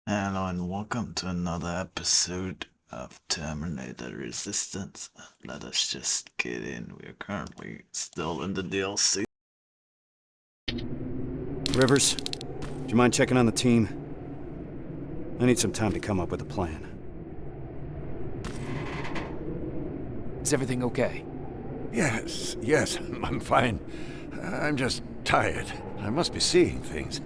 Hello and welcome to another episode of Terminator Resistance. Let us just get in. We are currently still in the DLC. Rivers, do you mind checking on the team? I need some time to come up with a plan. Is everything okay? Yes, I'm fine. I'm just tired. I must be seeing things.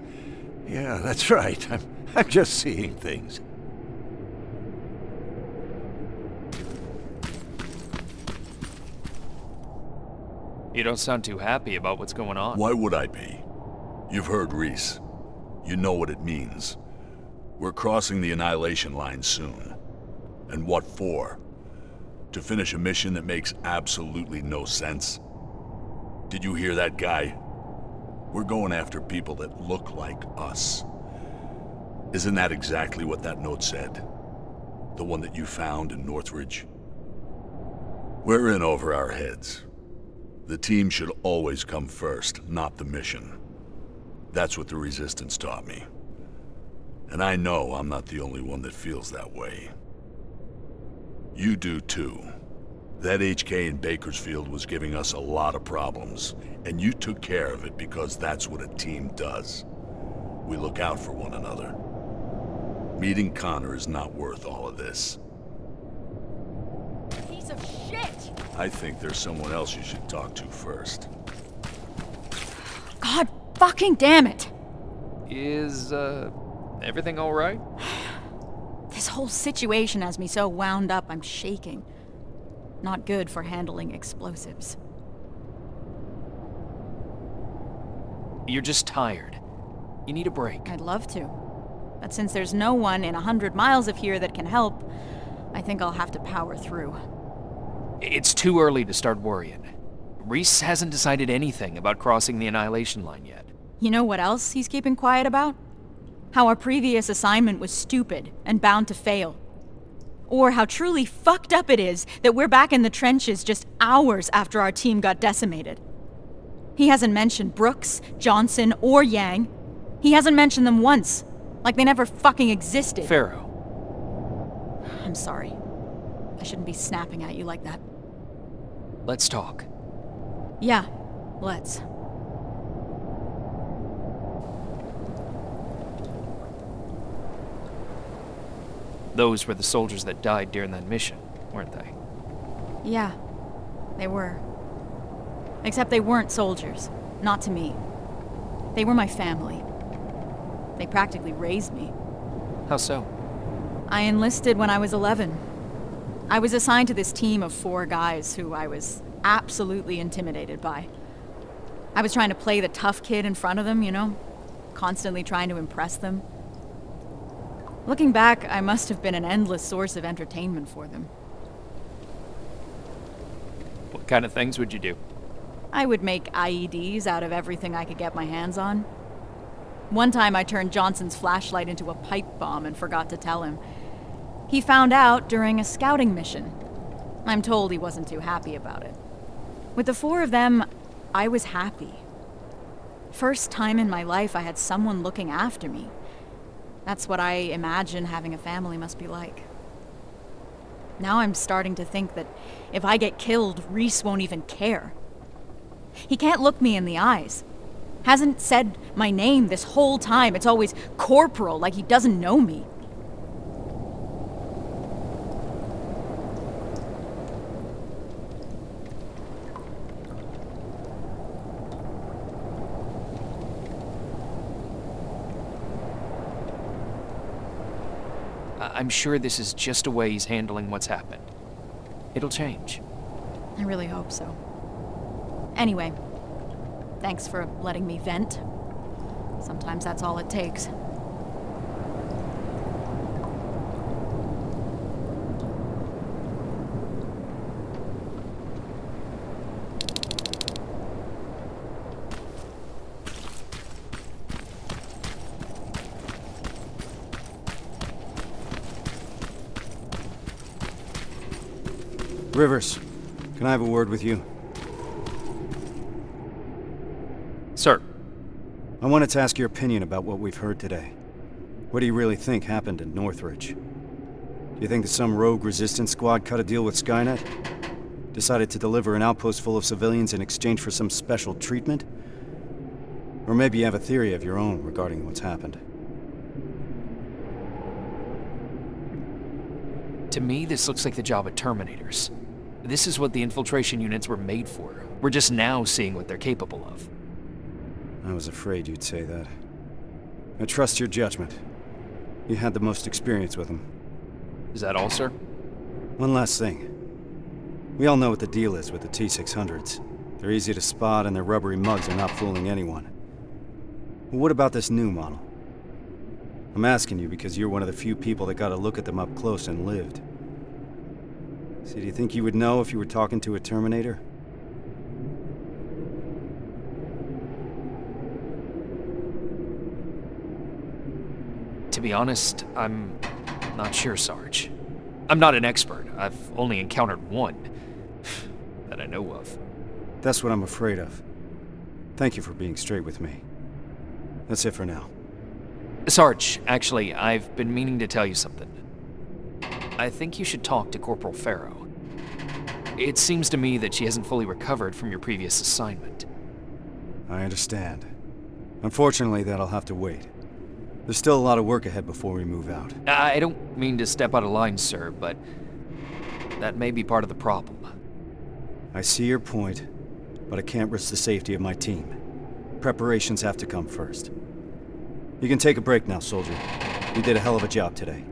Yeah, that's right. I'm just seeing things. You don't sound too happy about what's going on. Why would I be? You've heard Reese. You know what it means. We're crossing the Annihilation Line soon. And what for? To finish a mission that makes absolutely no sense? Did you hear that guy? We're going after people that look like us. Isn't that exactly what that note said? The one that you found in Northridge? We're in over our heads. The team should always come first, not the mission. That's what the Resistance taught me. And I know I'm not the only one that feels that way. You do too. That HK in Bakersfield was giving us a lot of problems, and you took care of it because that's what a team does. We look out for one another. Meeting Connor is not worth all of this. Piece of shit! I think there's someone else you should talk to first. God fucking damn it! Is, everything alright? This whole situation has me so wound up I'm shaking. Not good for handling explosives. You're just tired. You need a break. I'd love to. But since there's no one in 100 miles of here that can help, I think I'll have to power through. It's too early to start worrying. Reese hasn't decided anything about crossing the Annihilation Line yet. You know what else he's keeping quiet about? How our previous assignment was stupid and bound to fail. Or how truly fucked up it is that we're back in the trenches just hours after our team got decimated. He hasn't mentioned Brooks, Johnson, or Yang. He hasn't mentioned them once, like they never fucking existed. Pharaoh. I'm sorry. I shouldn't be snapping at you like that. Let's talk. Yeah, let's. Those were the soldiers that died during that mission, weren't they? Yeah, they were. Except they weren't soldiers. Not to me. They were my family. They practically raised me. How so? I enlisted when I was 11. I was assigned to this team of 4 guys who I was absolutely intimidated by. I was trying to play the tough kid in front of them, you know? Constantly trying to impress them. Looking back, I must have been an endless source of entertainment for them. What kind of things would you do? I would make IEDs out of everything I could get my hands on. One time I turned Johnson's flashlight into a pipe bomb and forgot to tell him. He found out during a scouting mission. I'm told he wasn't too happy about it. With the 4 of them, I was happy. First time in my life I had someone looking after me. That's what I imagine having a family must be like. Now I'm starting to think that if I get killed, Reese won't even care. He can't look me in the eyes. Hasn't said my name this whole time. It's always Corporal, like he doesn't know me. I'm sure this is just a way he's handling what's happened. It'll change. I really hope so. Anyway, thanks for letting me vent. Sometimes that's all it takes. Rivers, can I have a word with you? Sir. I wanted to ask your opinion about what we've heard today. What do you really think happened in Northridge? Do you think that some rogue resistance squad cut a deal with Skynet? Decided to deliver an outpost full of civilians in exchange for some special treatment? Or maybe you have a theory of your own regarding what's happened. To me, this looks like the job of Terminators. This is what the infiltration units were made for. We're just now seeing what they're capable of. I was afraid you'd say that. I trust your judgment. You had the most experience with them. Is that all, sir? One last thing. We all know what the deal is with the T-600s. They're easy to spot and their rubbery mugs are not fooling anyone. But what about this new model? I'm asking you because you're one of the few people that got a look at them up close and lived. So do you think you would know if you were talking to a Terminator? To be honest, I'm not sure, Sarge. I'm not an expert. I've only encountered one that I know of. That's what I'm afraid of. Thank you for being straight with me. That's it for now. Sarge, actually, I've been meaning to tell you something. I think you should talk to Corporal Farrow. It seems to me that she hasn't fully recovered from your previous assignment. I understand. Unfortunately, that'll have to wait. There's still a lot of work ahead before we move out. I don't mean to step out of line, sir, but that may be part of the problem. I see your point, but I can't risk the safety of my team. Preparations have to come first. You can take a break now, soldier. You did a hell of a job today.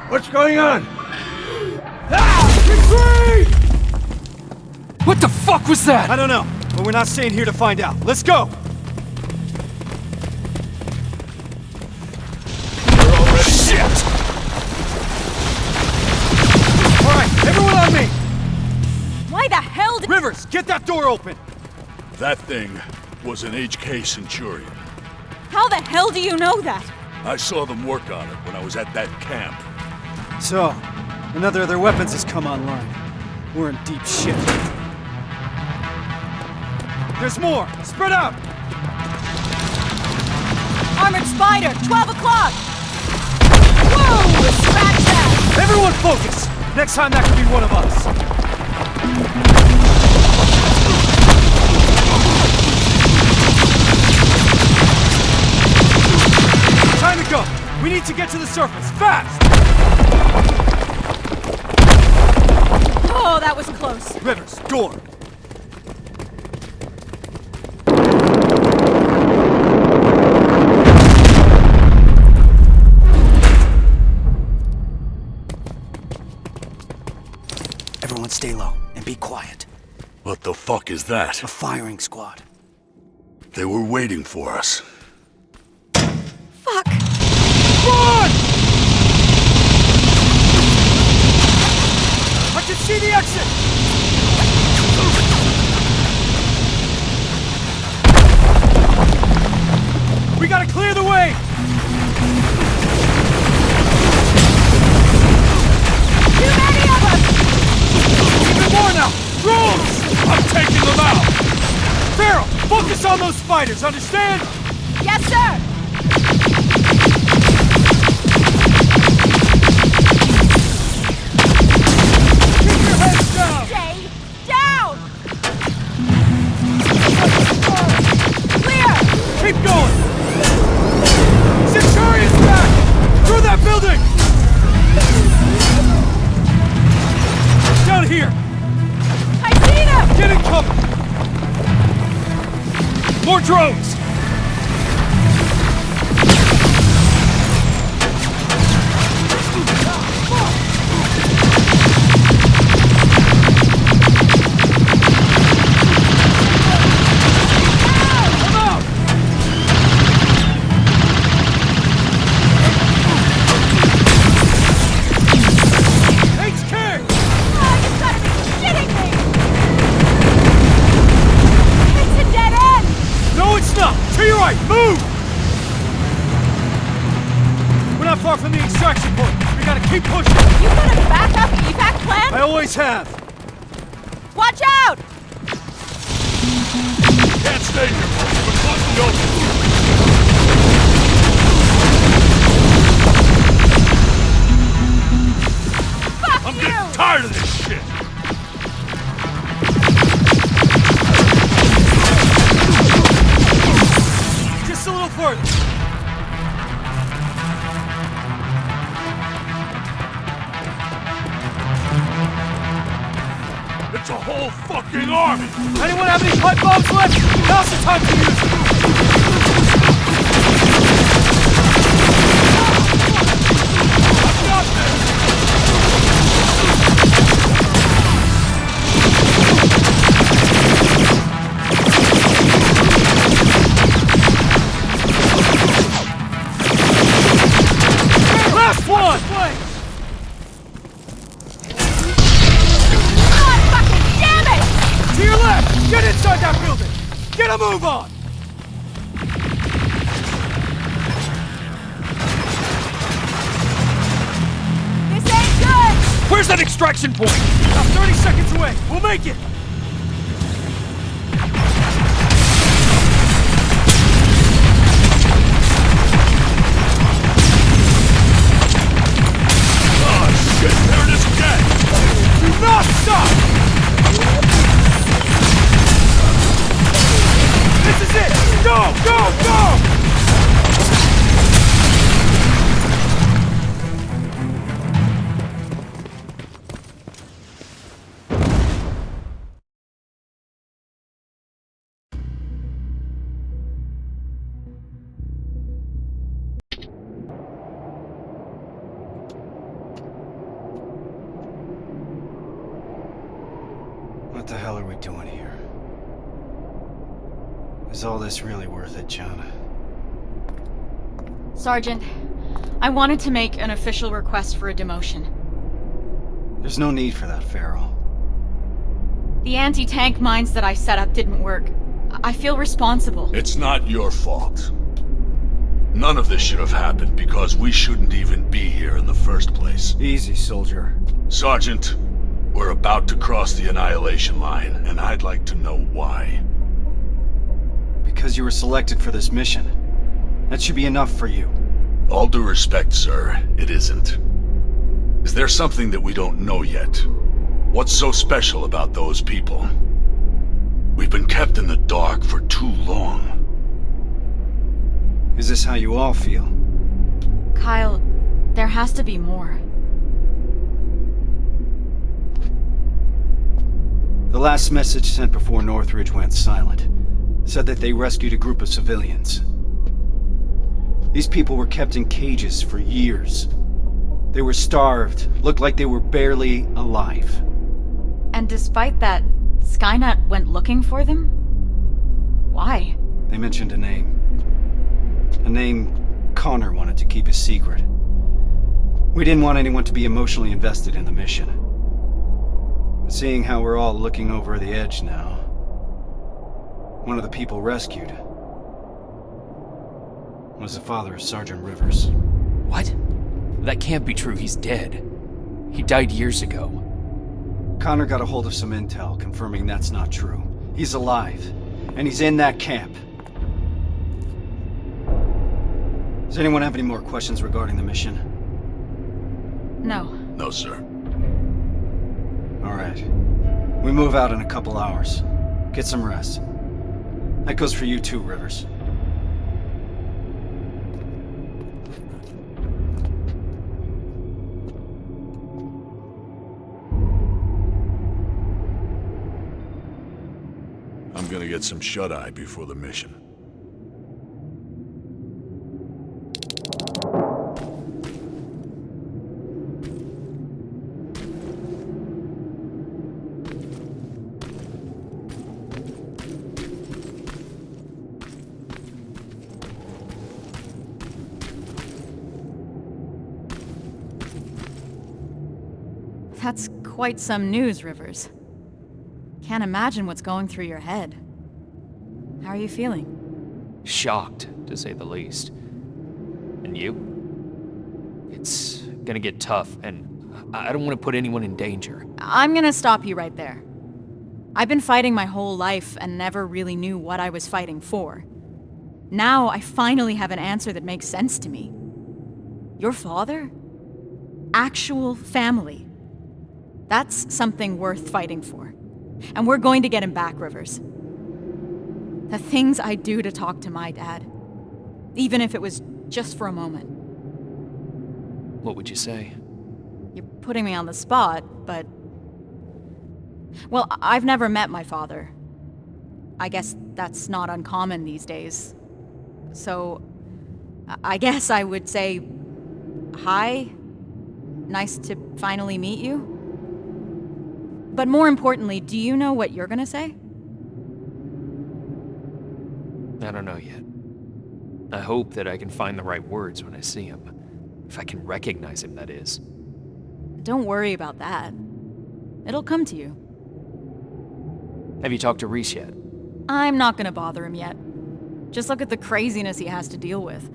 What's going on? What the fuck was that? I don't know, but we're not staying here to find out. Let's go! We're already Shit! All right, everyone on me! Why the hell did... Rivers, get that door open! That thing was an HK Centurion. How the hell do you know that? I saw them work on it when I was at that camp. So, another of their weapons has come online. We're in deep shit. There's more! Spread out! Armored Spider, 12 o'clock! Whoa! Scratch that! Everyone focus! Next time that could be one of us. Time to go! We need to get to the surface, fast! Oh, that was close. Rivers, door! Everyone stay low and be quiet. What the fuck is that? A firing squad. They were waiting for us. Fuck! Run! I can see the exit! We gotta clear the way! Too many of us! Even more now! Drones! I'm taking them out! Farrell, focus on those spiders, understand? Yes, sir! Keep your heads down! Stay down! Clear! Keep going! Centurion's back! Through that building! Down here! I see them! Get in cover! More drones! right, move! We're not far from the extraction point. We gotta keep pushing. You got a backup evac plan? I always have. Watch out! Can't stay here, folks. We're close to the open. Fuck I'm you! getting tired of this shit! Just a little further. It's a whole fucking army! Anyone have any pipe bombs left? Now's the time to use them. I've got this! Last one! God fucking damn it! To your left! Get inside that building! Get a move on! This ain't good! Where's that extraction point? About 30 seconds away! We'll make it! Oh shit, there it is again! Do not stop! This is it! Go! Go! Go! What the hell are we doing here? Is all this really worth it, John? Sergeant, I wanted to make an official request for a demotion. There's no need for that, Farrell. The anti-tank mines that I set up didn't work. I feel responsible. It's not your fault. None of this should have happened because we shouldn't even be here in the first place. Easy, soldier. Sergeant, we're about to cross the annihilation line, and I'd like to know why. Because you were selected for this mission. That should be enough for you. All due respect, sir, it isn't. Is there something that we don't know yet? What's so special about those people? We've been kept in the dark for too long. Is this how you all feel? Kyle, there has to be more. The last message sent before Northridge went silent said that they rescued a group of civilians. These people were kept in cages for years. They were starved, looked like they were barely alive. And despite that, Skynet went looking for them? Why? They mentioned a name. A name Connor wanted to keep a secret. We didn't want anyone to be emotionally invested in the mission. Seeing how we're all looking over the edge now, one of the people rescued was the father of Sergeant Rivers. What? That can't be true. He's dead. He died years ago. Connor got a hold of some intel confirming that's not true. He's alive, and he's in that camp. Does anyone have any more questions regarding the mission? No. No, sir. All right. We move out in a couple hours. Get some rest. That goes for you too, Rivers. I'm gonna get some shut-eye before the mission. That's quite some news, Rivers. Can't imagine what's going through your head. How are you feeling? Shocked, to say the least. And you? It's gonna get tough, and I don't want to put anyone in danger. I'm gonna stop you right there. I've been fighting my whole life and never really knew what I was fighting for. Now I finally have an answer that makes sense to me. Your father? Actual family. That's something worth fighting for. And we're going to get him back, Rivers. The things I'd do to talk to my dad, even if it was just for a moment. What would you say? You're putting me on the spot, but... Well, I've never met my father. I guess that's not uncommon these days. So, I guess I would say, hi, nice to finally meet you. But more importantly, do you know what you're gonna say? I don't know yet. I hope that I can find the right words when I see him. If I can recognize him, that is. Don't worry about that. It'll come to you. Have you talked to Reese yet? I'm not gonna bother him yet. Just look at the craziness he has to deal with.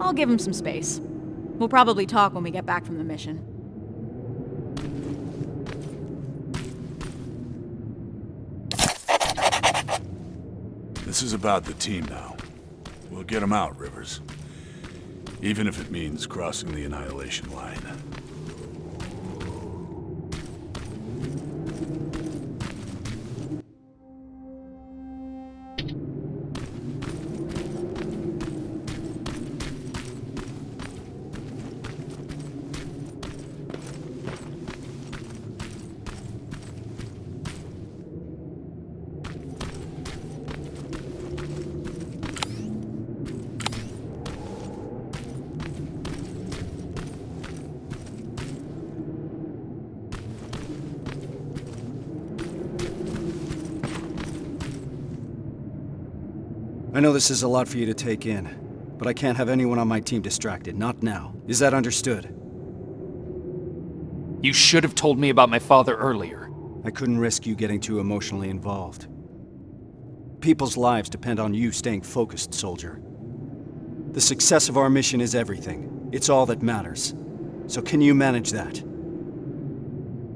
I'll give him some space. We'll probably talk when we get back from the mission. This is about the team now. We'll get them out, Rivers. Even if it means crossing the Annihilation line. I know this is a lot for you to take in, but I can't have anyone on my team distracted, not now. Is that understood? You should have told me about my father earlier. I couldn't risk you getting too emotionally involved. People's lives depend on you staying focused, soldier. The success of our mission is everything. It's all that matters. So can you manage that?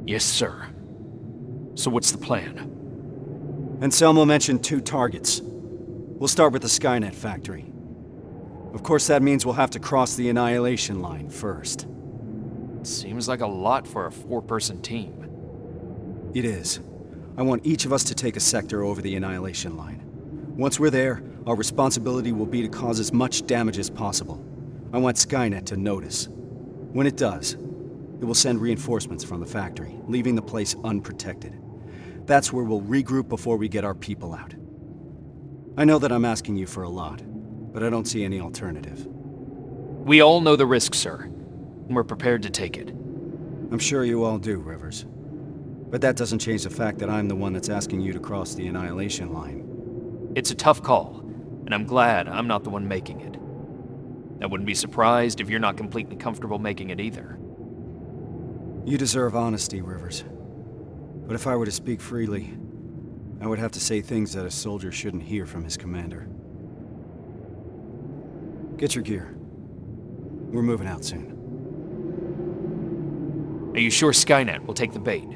Yes, sir. So what's the plan? Anselmo mentioned 2 targets. We'll start with the Skynet factory. Of course, that means we'll have to cross the Annihilation line first. Seems like a lot for a 4-person team. It is. I want each of us to take a sector over the Annihilation line. Once we're there, our responsibility will be to cause as much damage as possible. I want Skynet to notice. When it does, it will send reinforcements from the factory, leaving the place unprotected. That's where we'll regroup before we get our people out. I know that I'm asking you for a lot, but I don't see any alternative. We all know the risk, sir, and we're prepared to take it. I'm sure you all do, Rivers. But that doesn't change the fact that I'm the one that's asking you to cross the Annihilation line. It's a tough call, and I'm glad I'm not the one making it. I wouldn't be surprised if you're not completely comfortable making it either. You deserve honesty, Rivers. But if I were to speak freely, I would have to say things that a soldier shouldn't hear from his commander. Get your gear. We're moving out soon. Are you sure Skynet will take the bait?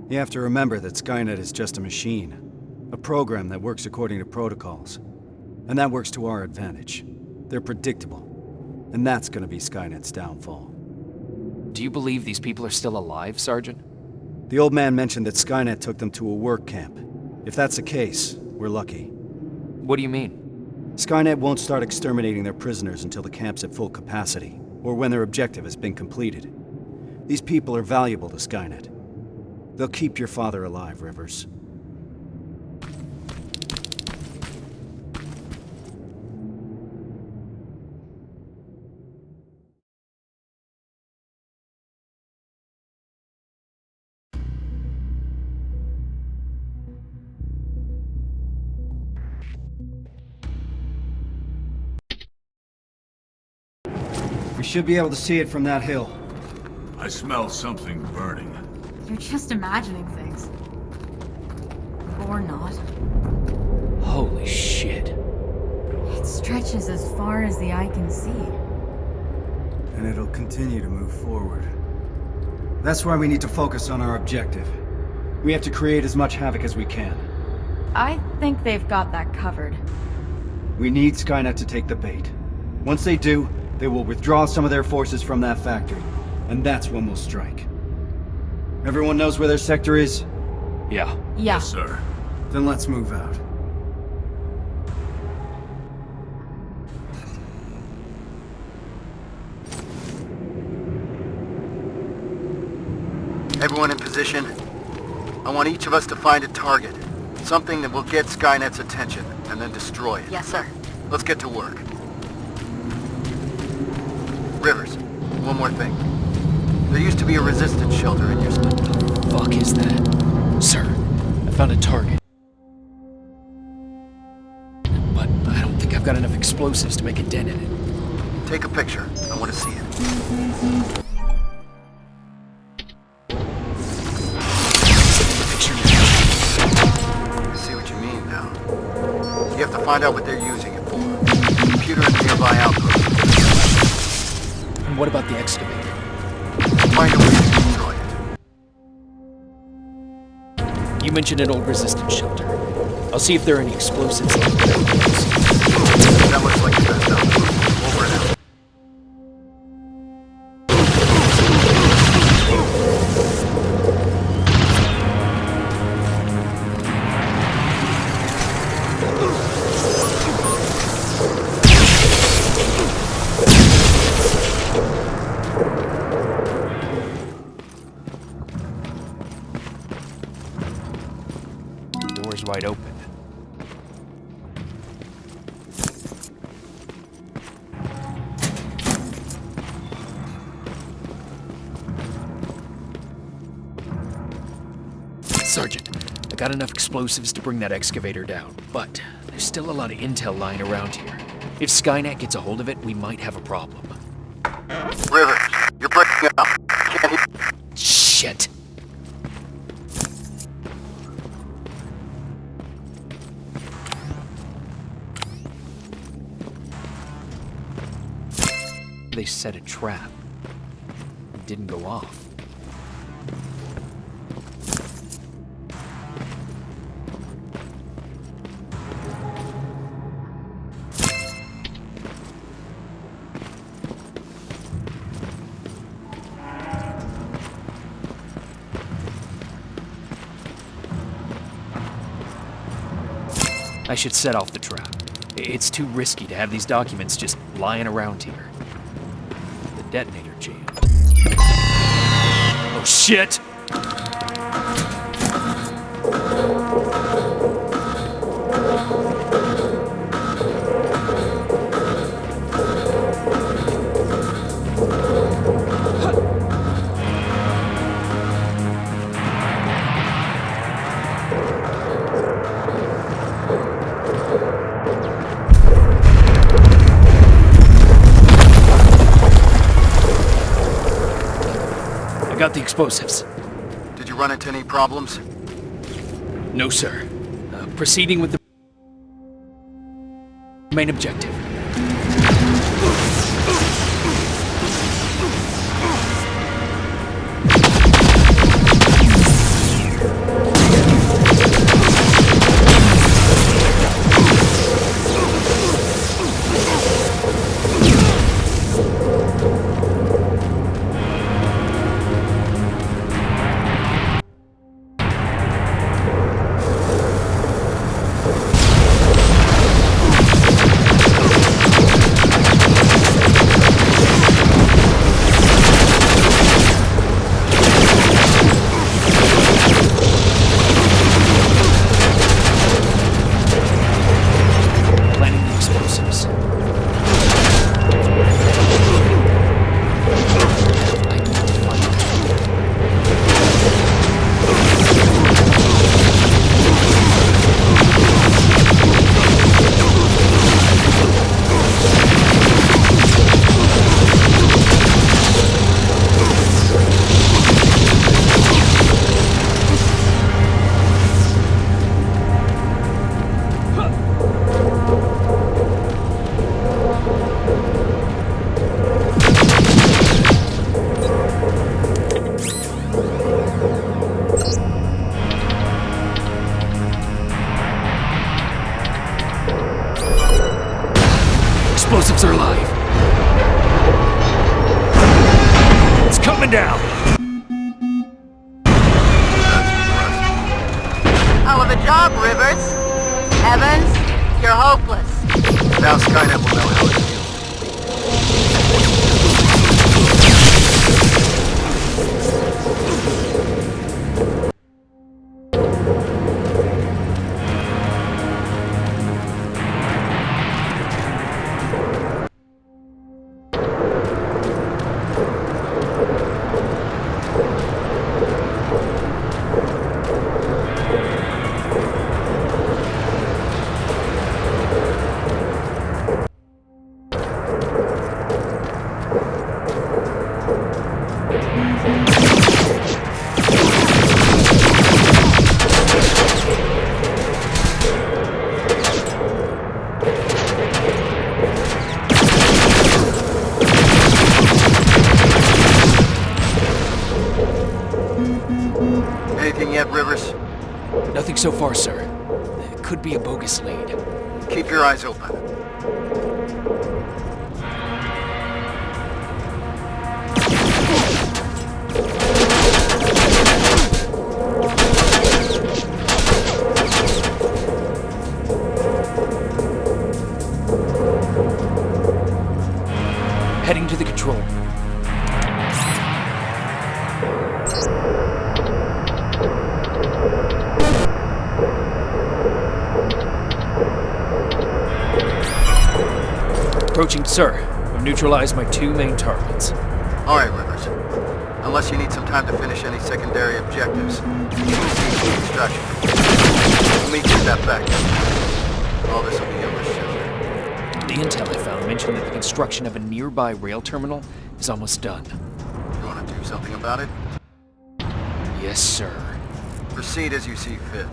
You have to remember that Skynet is just a machine. A program that works according to protocols. And that works to our advantage. They're predictable. And that's gonna be Skynet's downfall. Do you believe these people are still alive, Sergeant? The old man mentioned that Skynet took them to a work camp. If that's the case, we're lucky. What do you mean? Skynet won't start exterminating their prisoners until the camp's at full capacity, or when their objective has been completed. These people are valuable to Skynet. They'll keep your father alive, Rivers. We should be able to see it from that hill. I smell something burning. You're just imagining things. Or not. Holy shit. It stretches as far as the eye can see. And it'll continue to move forward. That's why we need to focus on our objective. We have to create as much havoc as we can. I think they've got that covered. We need Skynet to take the bait. Once they do, they will withdraw some of their forces from that factory. And that's when we'll strike. Everyone knows where their sector is? Yeah. Yeah. Yes, sir. Then let's move out. Everyone in position. I want each of us to find a target. Something that will get Skynet's attention, and then destroy it. Yes, sir. Let's get to work. Rivers, one more thing. There used to be a resistance shelter in your... Fuck is that? Sir, I found a target. But I don't think I've got enough explosives to make a dent in it. Take a picture. I want to see it. I see what you mean now. You have to find out what they're using it for. Computer in nearby outpost. And what about the excavator? Find a way to destroy it. You mentioned an old resistance shelter. I'll see if there are any explosives left. That looks like the best outpost. Over and out. The door's wide open. Sergeant, I got enough explosives to bring that excavator down, but there's still a lot of intel lying around here. If Skynet gets a hold of it, we might have a problem. Rivers, you're breaking up. Can't hear... Shit! They set a trap. It didn't go off. I should set off the trap. It's too risky to have these documents just lying around here. The detonator jammed. Oh shit! I got the explosives. Did you run into any problems? No, sir. Proceeding with the main objective. keeps her alive. It's coming down! Hell of a job, Rivers. Evans, you're hopeless. Now Skynet will know how it feels. Anything yet, Rivers? Nothing so far, sir. It could be a bogus lead. Keep your eyes open. Heading to the control room. Approaching, sir. I've neutralized my 2 main targets. All right, Rivers. Unless you need some time to finish any secondary objectives, you can proceed with extraction. We'll meet you at that back. All this will be yours, Chester. The intel I found mentioned that the construction of a nearby rail terminal is almost done. You want to do something about it? Yes, sir. Proceed as you see fit.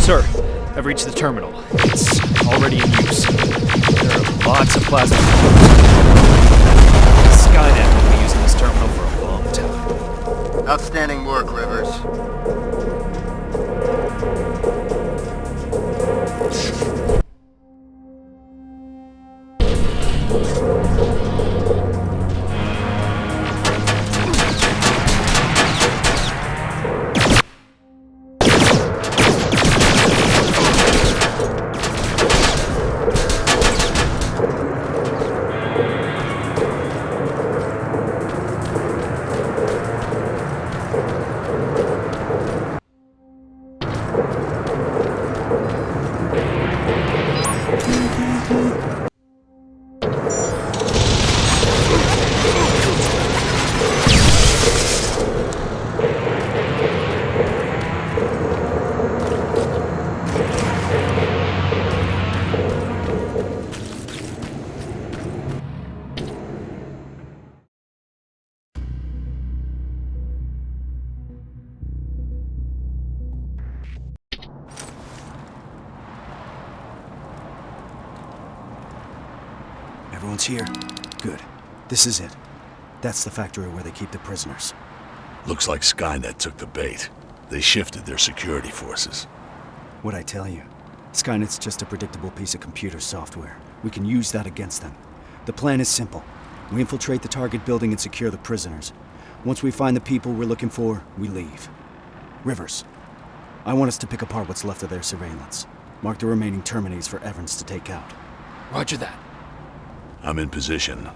Sir, I've reached the terminal. It's already in use. There are lots of plasma. Skynet will be using this terminal for a long time. Outstanding work, Rivers. Everyone's here? Good. This is it. That's the factory where they keep the prisoners. Looks like Skynet took the bait. They shifted their security forces. What'd I tell you? Skynet's just a predictable piece of computer software. We can use that against them. The plan is simple. We infiltrate the target building and secure the prisoners. Once we find the people we're looking for, we leave. Rivers, I want us to pick apart what's left of their surveillance. Mark the remaining Terminators for Evans to take out. Roger that. I'm in position.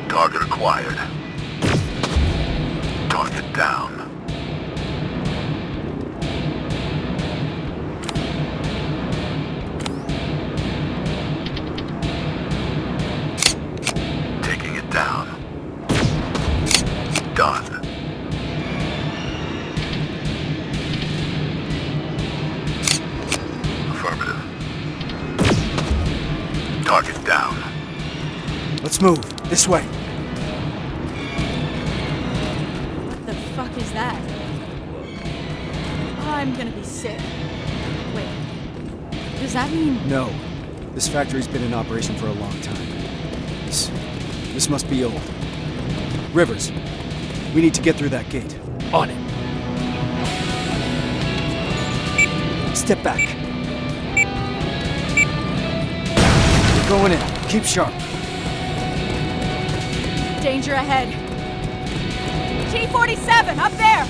Target acquired. Target down. Taking it down. Done. Affirmative. Target down. Let's move. This way. What the fuck is that? I'm gonna be sick. Wait. Does that mean... No. This factory's been in operation for a long time. This must be old. Rivers, we need to get through that gate. On it. Step back. We're going in. Keep sharp. Danger ahead. T-47, up there!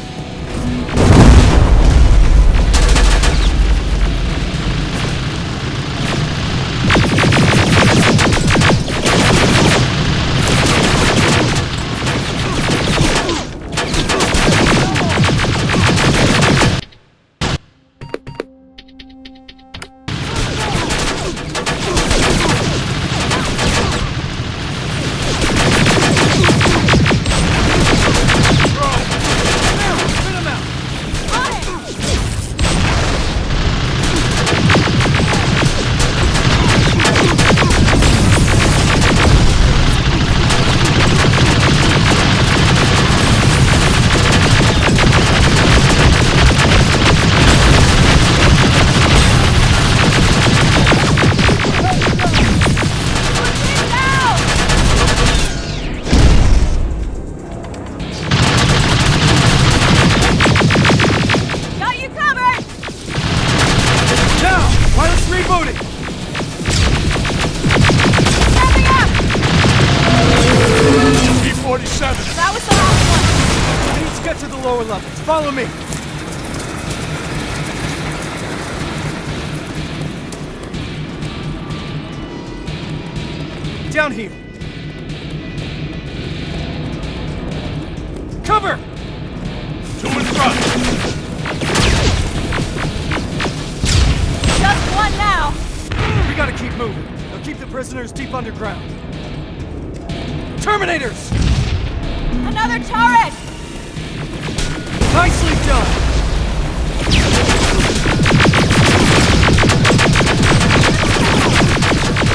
That was the last one! We need to get to the lower levels. Follow me! Down here! Cover! Two in front! Just one now! We gotta keep moving. They'll keep the prisoners deep underground. Terminators! Another turret! Nicely done!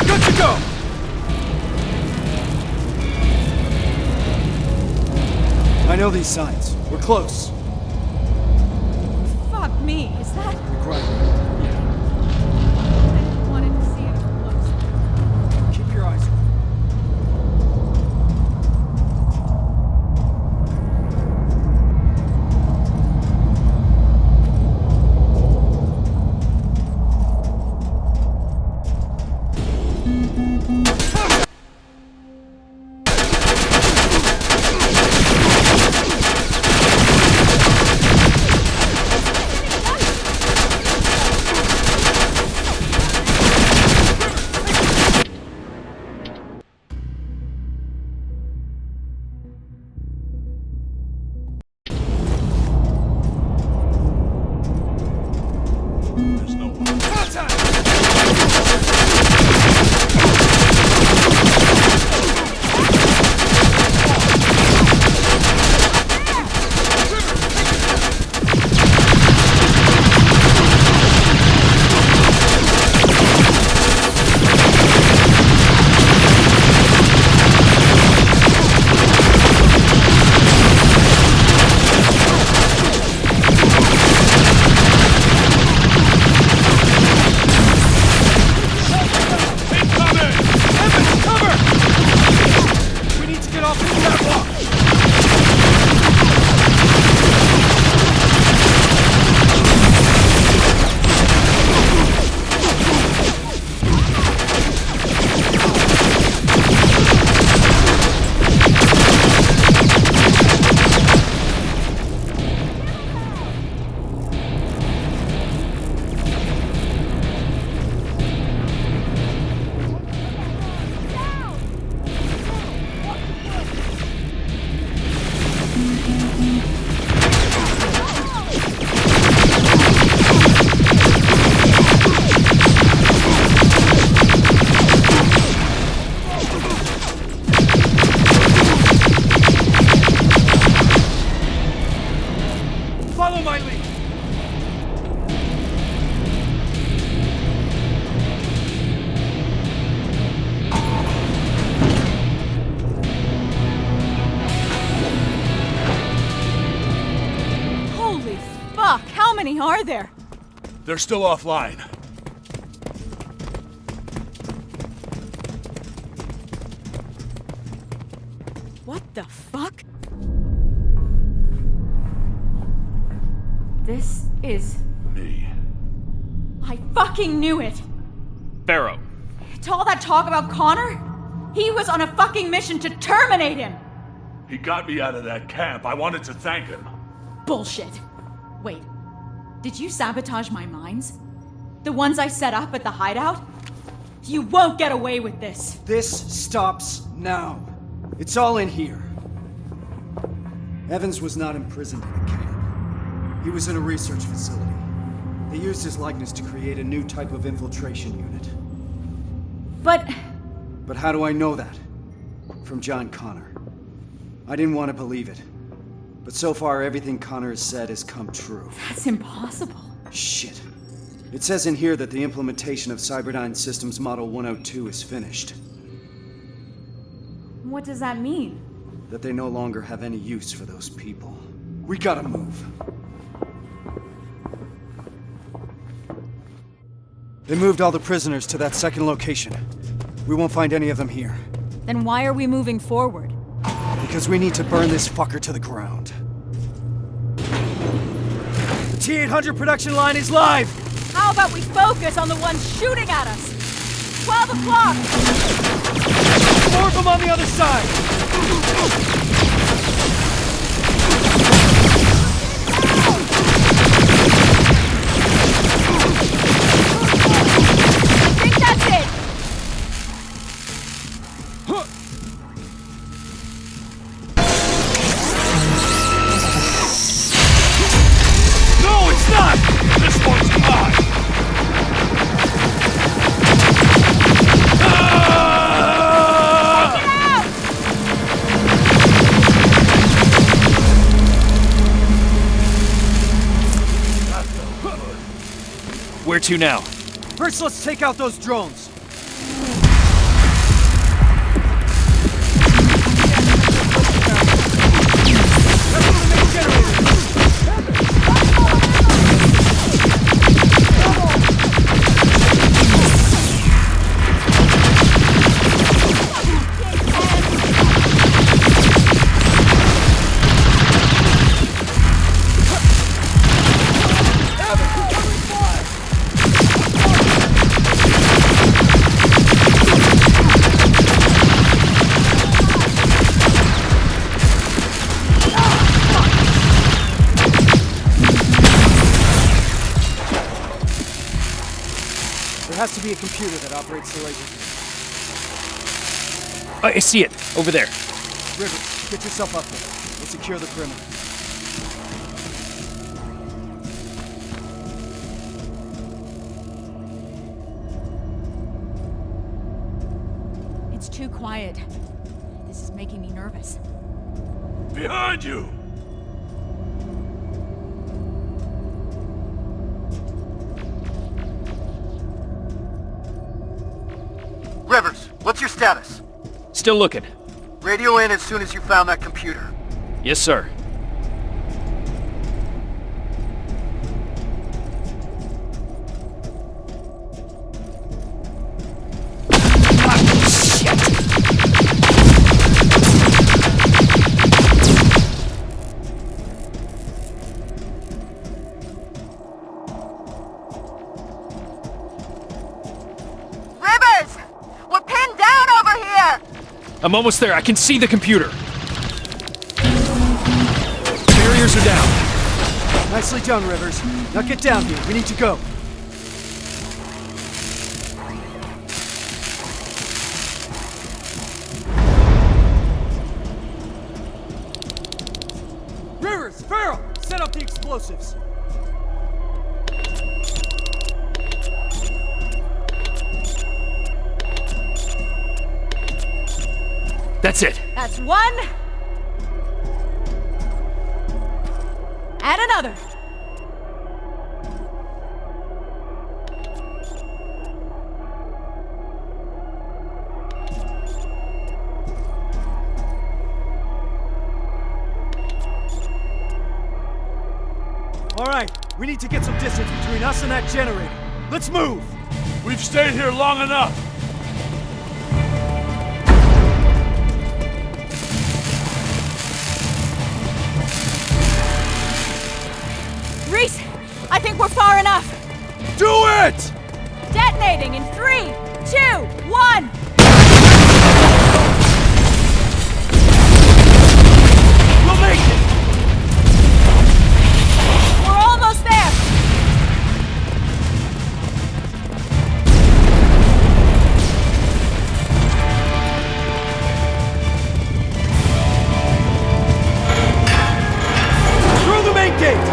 Good to go! I know these signs. We're close. Fuck me, is that... You're right. I wanted to see it up close. Keep your eyes open. many are there? They're still offline. What the fuck? This is... Me. I fucking knew it! Pharaoh. To all that talk about Connor? He was on a fucking mission to terminate him! He got me out of that camp. I wanted to thank him. Bullshit. Wait, did you sabotage my mines? The ones I set up at the hideout? You won't get away with this! This stops now. It's all in here. Evans was not imprisoned in a camp. He was in a research facility. They used his likeness to create a new type of infiltration unit. But how do I know that? From John Connor. I didn't want to believe it. But so far, everything Connor has said has come true. that's impossible. Shit. It says in here that the implementation of Cyberdyne Systems Model 102 is finished. What does that mean? That they no longer have any use for those people. We gotta move. They moved all the prisoners to that second location. We won't find any of them here. Then why are we moving forward? Because we need to burn this fucker to the ground. The T-800 production line is live! How about we focus on the ones shooting at us? 12 o'clock! More of them on the other side! I think that's it! No, it's not! This one's mine! Where to now? First, let's take out those drones. There has to be a computer that operates the laser beam. I see it. Over there. River, get yourself up there. We'll secure the perimeter. It's too quiet. This is making me nervous. Behind you! Rivers, what's your status? Still looking. Radio in as soon as you found that computer. Yes, sir. Rivers! We're pinned down over here! I'm almost there. I can see the computer. Barriers are down. Nicely done, Rivers. Now get down here. We need to go. Rivers! Farrell! Set up the explosives. That's it. That's one. And another. All right, We need to get some distance between us and that generator. Let's move! We've stayed here long enough! Reese, I think we're far enough. Do it! Detonating in 3, 2, 1. We'll make it! We're almost there. Through the main gate!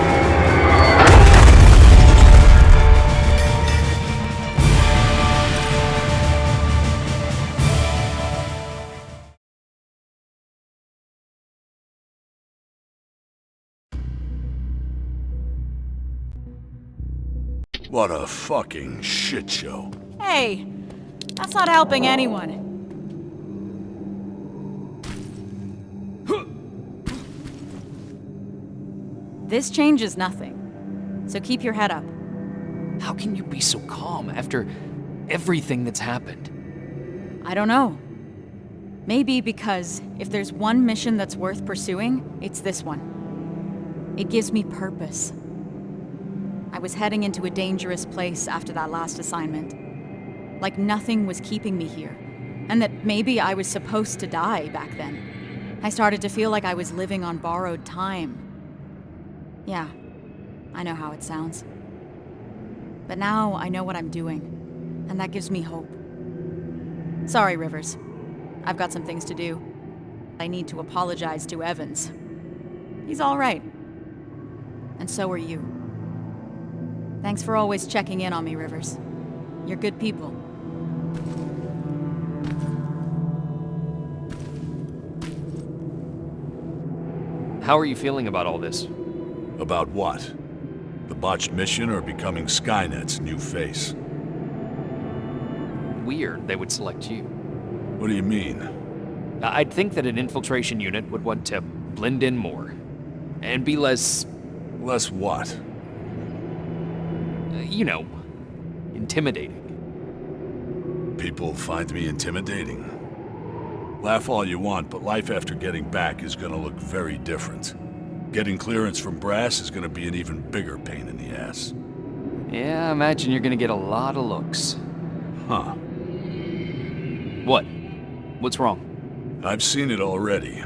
What a fucking shit show. Hey, that's not helping anyone. This changes nothing, so keep your head up. How can you be so calm after everything that's happened? I don't know. Maybe because if there's one mission that's worth pursuing, it's this one. It gives me purpose. I was heading into a dangerous place after that last assignment. Like nothing was keeping me here, and that maybe I was supposed to die back then. I started to feel like I was living on borrowed time. Yeah, I know how it sounds. But now I know what I'm doing, and that gives me hope. Sorry, Rivers. I've got some things to do. I need to apologize to Evans. He's all right. And so are you. Thanks for always checking in on me, Rivers. You're good people. How are you feeling about all this? About what? The botched mission or becoming Skynet's new face? Weird they would select you. What do you mean? I'd think that an infiltration unit would want to blend in more. And be less, Less what? you know, intimidating. People find me intimidating. Laugh all you want, but life after getting back is gonna look very different. Getting clearance from Brass is gonna be an even bigger pain in the ass. Yeah, I imagine you're gonna get a lot of looks. Huh. What? What's wrong? I've seen it already.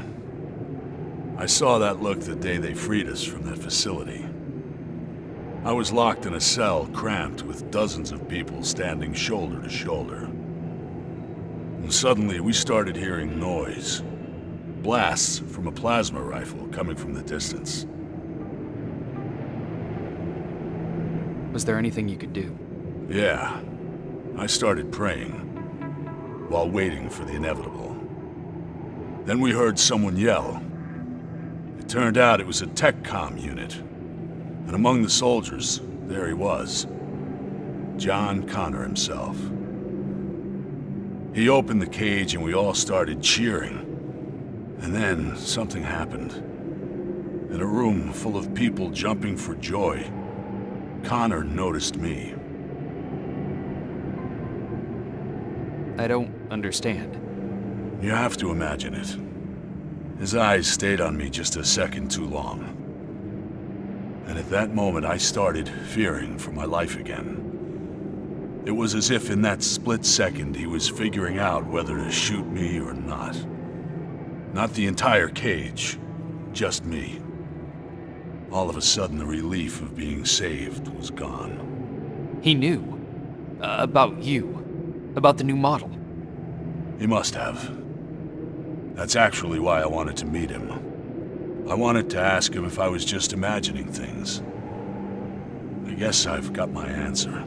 I saw that look the day they freed us from that facility. I was locked in a cell, cramped, with dozens of people standing shoulder to shoulder. And suddenly we started hearing noise. Blasts from a plasma rifle coming from the distance. Was there anything you could do? Yeah. I started praying, while waiting for the inevitable. Then we heard someone yell. It turned out it was a tech comm unit. And among the soldiers, there he was. John Connor himself. He opened the cage and we all started cheering. And then something happened. In a room full of people jumping for joy, Connor noticed me. I don't understand. You have to imagine it. His eyes stayed on me just a second too long. And at that moment I started fearing for my life again. It was as if in that split second he was figuring out whether to shoot me or not. Not the entire cage, just me. All of a sudden the relief of being saved was gone. He knew. About you. About the new model. He must have. That's actually why I wanted to meet him. I wanted to ask him if I was just imagining things. I guess I've got my answer.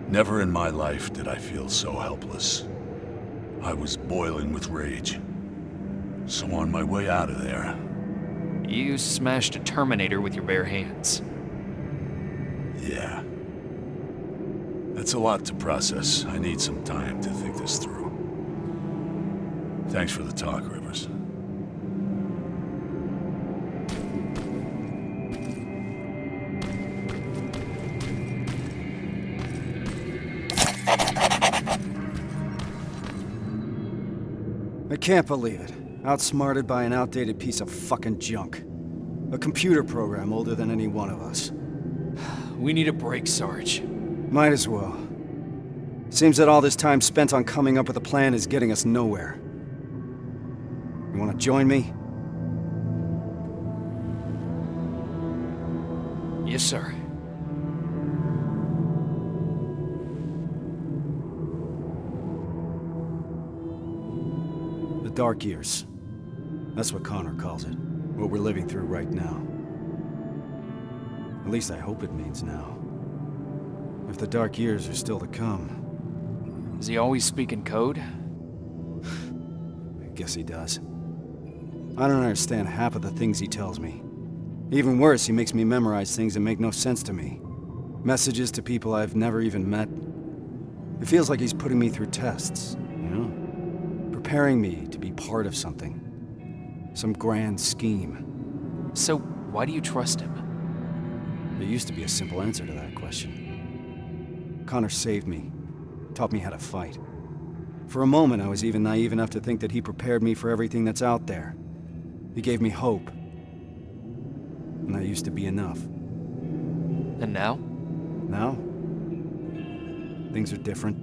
Never in my life did I feel so helpless. I was boiling with rage. So on my way out of there... You smashed a Terminator with your bare hands. Yeah. That's a lot to process. I need some time to think this through. Thanks for the talk, Rivers. can't believe it. Outsmarted by an outdated piece of fucking junk. A computer program older than any one of us. We need a break, Sarge. Might as well. Seems that all this time spent on coming up with a plan is getting us nowhere. You wanna join me? Yes, sir. The Dark Years. That's what Connor calls it. What we're living through right now. At least I hope it means now. If the Dark Years are still to come. Is he always speaking code? I guess he does. I don't understand half of the things he tells me. Even worse, he makes me memorize things that make no sense to me. Messages to people I've never even met. It feels like he's putting me through tests, you know? Preparing me to be part of something. Some grand scheme. So, why do you trust him? There used to be a simple answer to that question. Connor saved me. Taught me how to fight. For a moment, I was even naive enough to think that he prepared me for everything that's out there. He gave me hope. And that used to be enough. And now? Now? Things are different.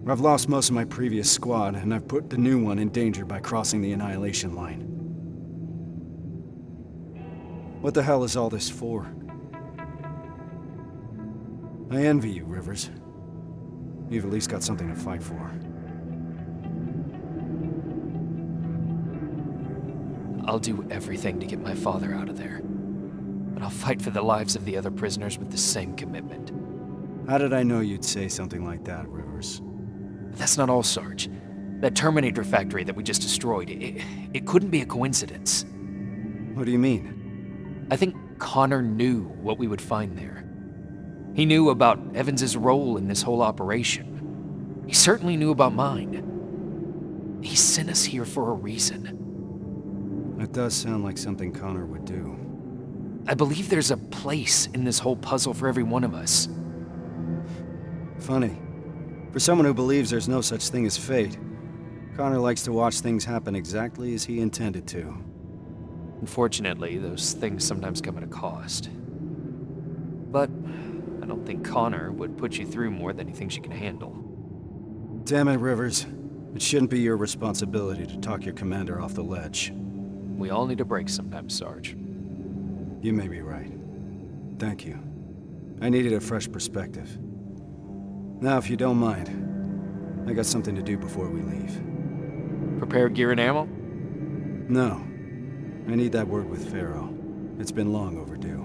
I've lost most of my previous squad, and I've put the new one in danger by crossing the annihilation line. What the hell is all this for? I envy you, Rivers. You've at least got something to fight for. I'll do everything to get my father out of there. But I'll fight for the lives of the other prisoners with the same commitment. How did I know you'd say something like that, Rivers? That's not all, Sarge. That Terminator factory that we just destroyed, it couldn't be a coincidence. What do you mean? I think Connor knew what we would find there. He knew about Evans's role in this whole operation. He certainly knew about mine. He sent us here for a reason. That does sound like something Connor would do. I believe there's a place in this whole puzzle for every one of us. Funny. For someone who believes there's no such thing as fate, Connor likes to watch things happen exactly as he intended to. Unfortunately, those things sometimes come at a cost. But I don't think Connor would put you through more than he thinks you can handle. Damn it, Rivers. It shouldn't be your responsibility to talk your commander off the ledge. We all need a break sometimes, Sarge. You may be right. Thank you. I needed a fresh perspective. Now, if you don't mind, I got something to do before we leave. Prepare gear and ammo? No. I need that word with Pharaoh. It's been long overdue.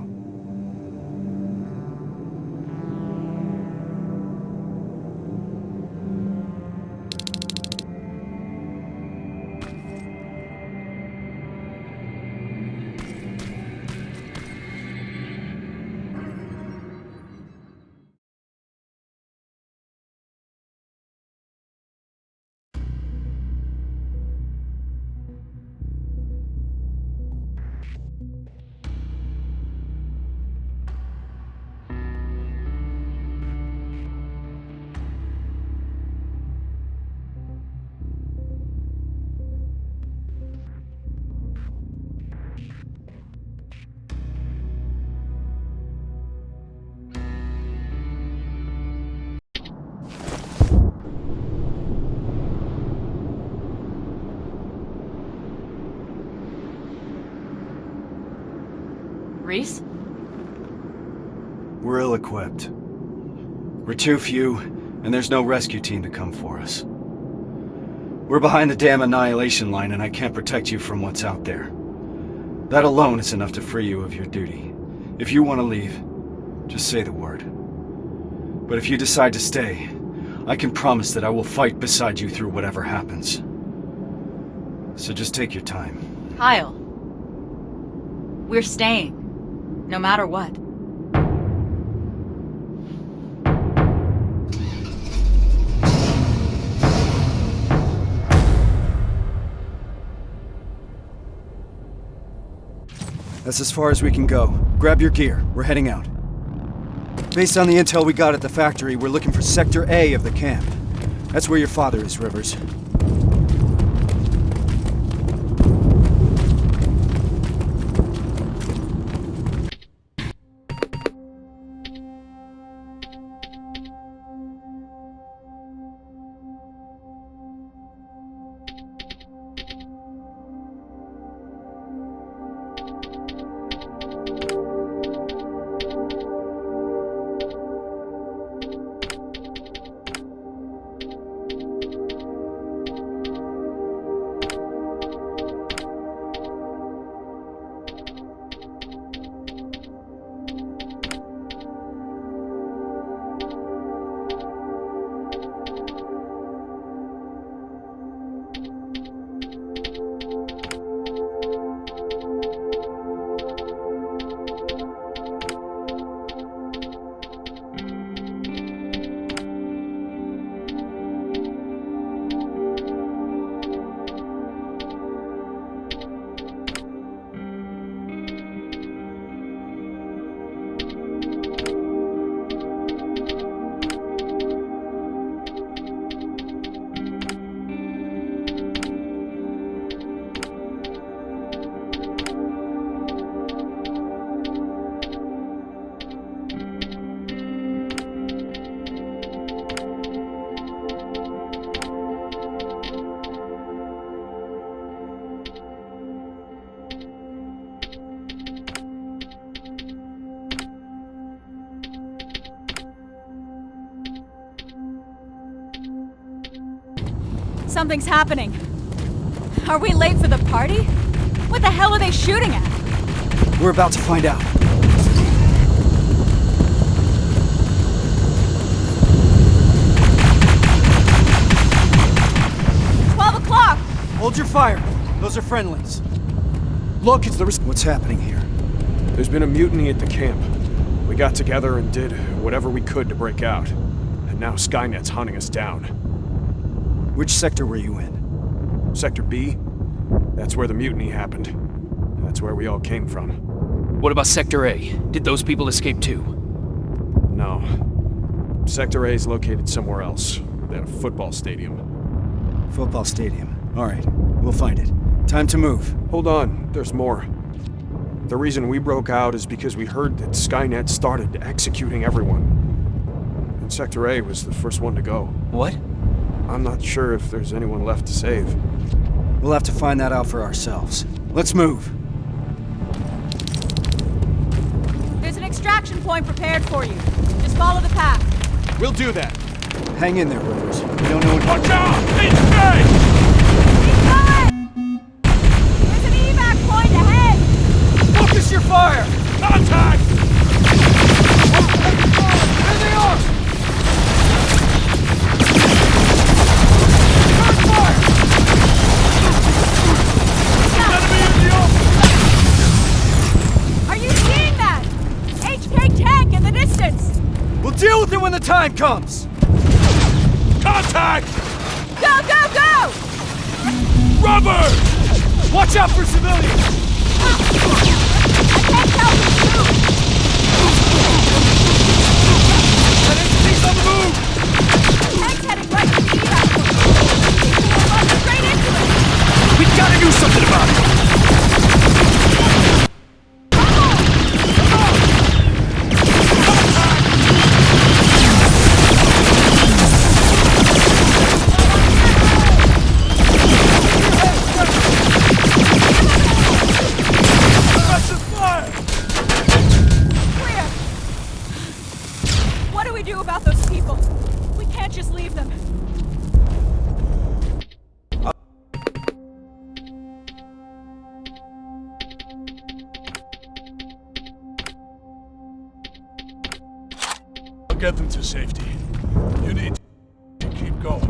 Reese? We're ill-equipped. We're too few, and there's no rescue team to come for us. We're behind the damn annihilation line, and I can't protect you from what's out there. That alone is enough to free you of your duty. If you want to leave, just say the word. But if you decide to stay, I can promise that I will fight beside you through whatever happens. So just take your time. Kyle. We're staying. No matter what. That's as far as we can go. Grab your gear. We're heading out. Based on the intel we got at the factory, we're looking for Sector A of the camp. That's where your father is, Rivers. Something's happening. Are we late for the party? What the hell are they shooting at? We're about to find out. Hold your fire. Those are friendlies. Look, it's the... What's happening here? There's been a mutiny at the camp. We got together and did whatever we could to break out. And now Skynet's hunting us down. Which sector were you in? Sector B? That's where the mutiny happened. That's where we all came from. What about Sector A? Did those people escape too? No. Sector A is located somewhere else. At a football stadium. Football stadium. All right, we'll find it. Time to move. Hold on, there's more. The reason we broke out is because we heard that Skynet started executing everyone. And Sector A was the first one to go. What? I'm not sure if there's anyone left to save. We'll have to find that out for ourselves. Let's move. There's an extraction point prepared for you. Just follow the path. We'll do that. Hang in there, Rivers. We don't know what... Watch out! It's There's an evac point ahead! Focus your fire! contact! There they are! Turn fire! Enemy in the open! Are you seeing that? HK tank in the distance! We'll deal with it when the time comes! Contact! Go, go, go! Rubber! Watch out for civilians! I can't tell who's That entity's on the move! Tank's heading right to the evac point. We'll run straight into it! We gotta do something about it! Clear! What do we do about those people? We can't just leave them. I'll get them to safety. You need to keep going.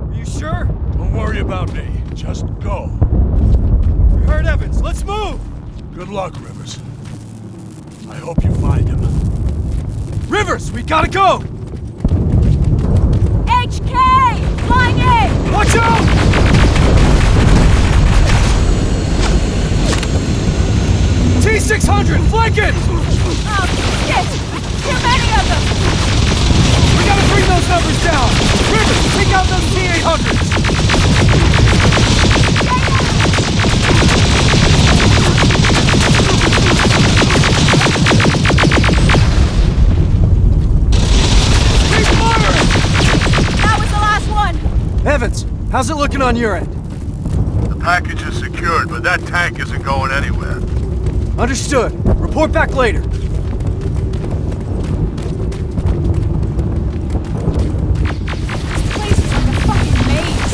Are you sure? Don't worry about me. Just go. We heard Evans. Let's move! Good luck, Rivers. I hope you find him. Rivers, we gotta go! HK! Flying in! Watch out! T-600, flank it! Oh, shit! Too many of them! We gotta bring those numbers down! Rivers, take out those T-800s! Keep firing! That was the last one! Evans, how's it looking on your end? The package is secured, but that tank isn't going anywhere. Understood. Report back later. This place is like a fucking maze.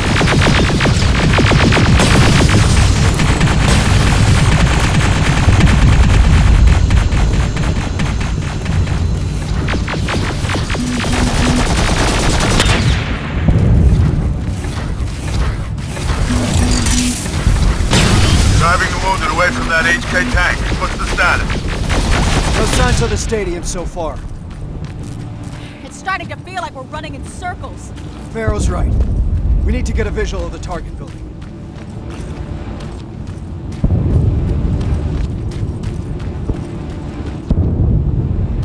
Driving the wounded away from that HK tank. What's the status? No signs of the stadium so far. It's starting to feel like we're running in circles. Farrow's right. We need to get a visual of the target building.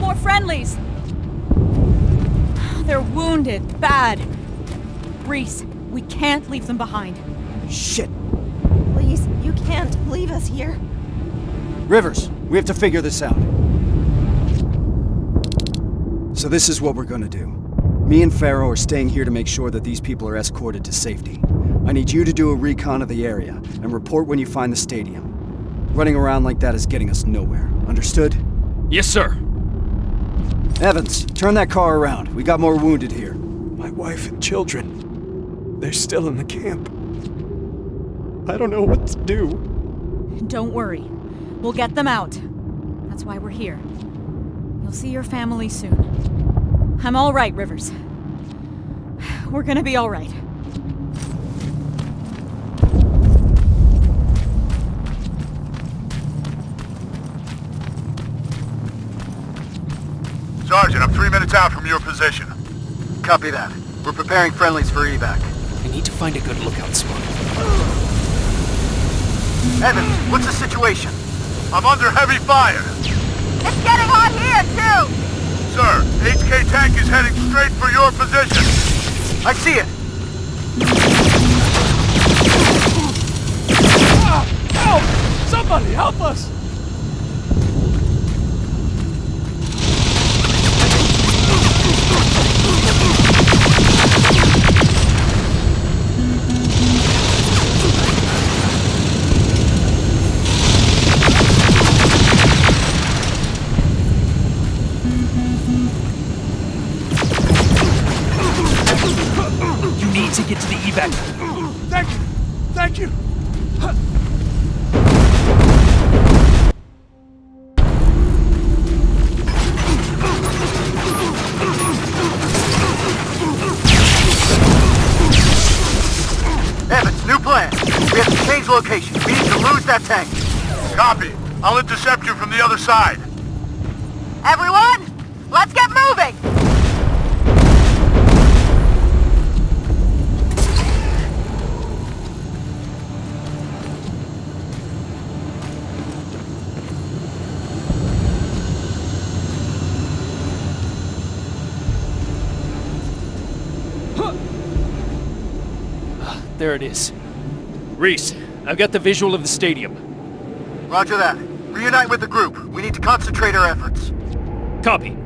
More friendlies! They're wounded, bad. Reese, we can't leave them behind. Shit! Please, you can't leave us here. Rivers, we have to figure this out. So this is what we're gonna do. Me and Farrow are staying here to make sure that these people are escorted to safety. I need you to do a recon of the area and report when you find the stadium. Running around like that is getting us nowhere. Understood? Yes, sir. Evans, turn that car around. We got more wounded here. My wife and children. They're still in the camp. I don't know what to do. Don't worry. We'll get them out. That's why we're here. You'll see your family soon. I'm all right, Rivers. We're gonna be all right. Sergeant, I'm 3 minutes out from your position. Copy that. We're preparing friendlies for evac. I need to find a good lookout spot. Evans, what's the situation? I'm under heavy fire. It's getting hot here, too! Sir, HK tank is heading straight for your position. I see it. Help! Somebody help us! You need to get to the evac. Thank you! Thank you! Evans, new plan. We have to change location. We need to lose that tank. Copy. I'll intercept you from the other side. Everyone, let's get moving! There it is. Reese, I've got the visual of the stadium. Roger that. Reunite with the group. We need to concentrate our efforts. Copy.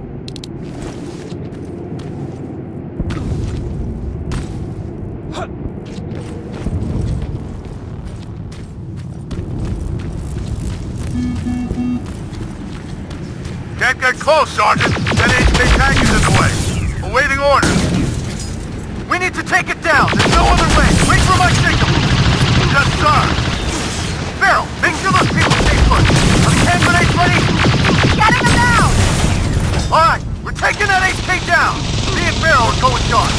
Can't get close, Sergeant. That HK tank is in the way. Awaiting orders. We need to take it down. There's no other way. Wait for my signal. Yes, sir. Farrell, make sure those people stay put. Are the hand grenades ready? Getting them down! All right, we're taking that HK down. Me and Farrell are going charge.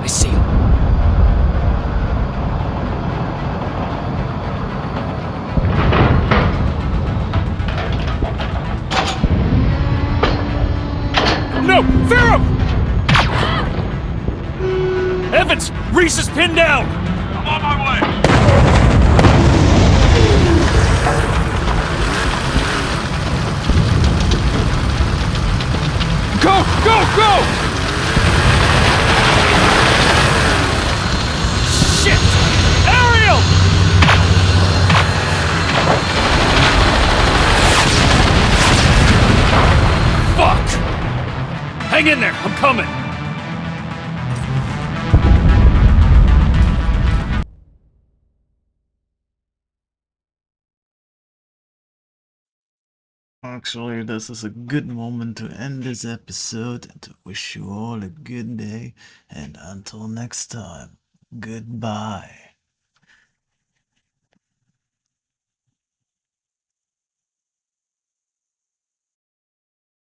I see him. No! Farrell! Evans! Reese is pinned down! I'm on my way. Go! Go! Go! Shit! Ariel! Fuck! Hang in there, I'm coming! Actually, this is a good moment to end this episode and to wish you all a good day. And until next time, goodbye.